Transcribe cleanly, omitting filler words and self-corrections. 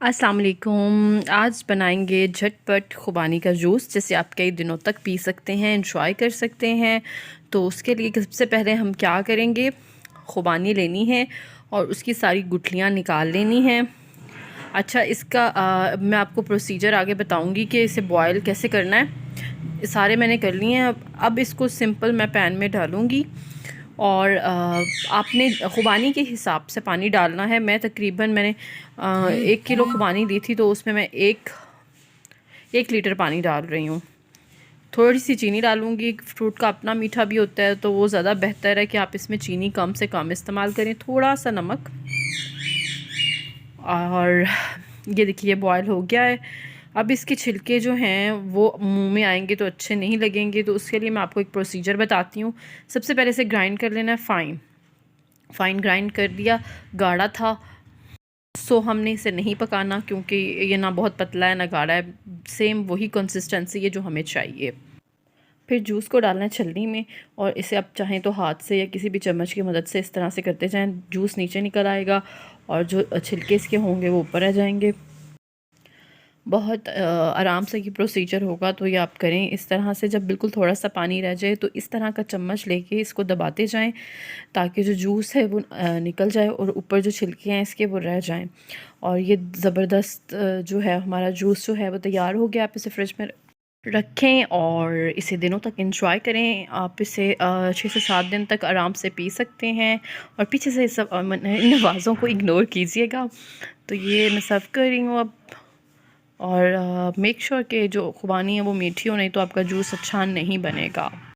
अस्सलाम वालेकुम। आज बनाएंगे झटपट खुबानी का जूस, जिसे आप कई दिनों तक पी सकते हैं, इंजॉय कर सकते हैं। तो उसके लिए सबसे पहले हम क्या करेंगे, खुबानी लेनी है और उसकी सारी गुठलियाँ निकाल लेनी हैं। अच्छा, इसका मैं आपको प्रोसीजर आगे बताऊंगी कि इसे बॉयल कैसे करना है। सारे मैंने कर लिए हैं। अब इसको सिंपल मैं पैन में डालूंगी और आपने खुबानी के हिसाब से पानी डालना है। मैं तकरीबन मैंने 1 किलो खुबानी ली थी, तो उसमें मैं एक लीटर पानी डाल रही हूँ। थोड़ी सी चीनी डालूँगी। फ्रूट का अपना मीठा भी होता है, तो वो ज़्यादा बेहतर है कि आप इसमें चीनी कम से कम इस्तेमाल करें। थोड़ा सा नमक। और ये देखिए बॉयल हो गया है। अब इसके छिलके जो हैं वो मुंह में आएंगे तो अच्छे नहीं लगेंगे, तो उसके लिए मैं आपको एक प्रोसीजर बताती हूँ। सबसे पहले इसे ग्राइंड कर लेना है। फ़ाइन ग्राइंड कर दिया। गाढ़ा था, सो हमने इसे नहीं पकाना, क्योंकि ये ना बहुत पतला है ना गाढ़ा है। सेम वही कंसिस्टेंसी है जो हमें चाहिए। फिर जूस को डालना है छलनी में, और इसे आप चाहें तो हाथ से या किसी भी चम्मच की मदद से इस तरह से करते जाएं। जूस नीचे निकल आएगा और जो छिलके इसके होंगे वो ऊपर आ जाएंगे। बहुत आराम से ये प्रोसीजर होगा, तो ये आप करें इस तरह से। जब बिल्कुल थोड़ा सा पानी रह जाए तो इस तरह का चम्मच लेके इसको दबाते जाएं, ताकि जो जूस है वो निकल जाए और ऊपर जो छिलके हैं इसके वो रह जाएं। और ये ज़बरदस्त जो है हमारा जूस जो है वो तैयार हो गया। आप इसे फ्रिज में रखें और इसे दिनों तक इंजॉय करें। आप इसे 6 से 7 दिन तक आराम से पी सकते हैं। और पीछे से सब इन आवाज़ों को इग्नोर कीजिएगा। तो ये मैं सर्व कर रही हूँ अब। और मेक श्योर कि जो खुबानी है वो मीठी हो, नहीं तो आपका जूस अच्छा नहीं बनेगा।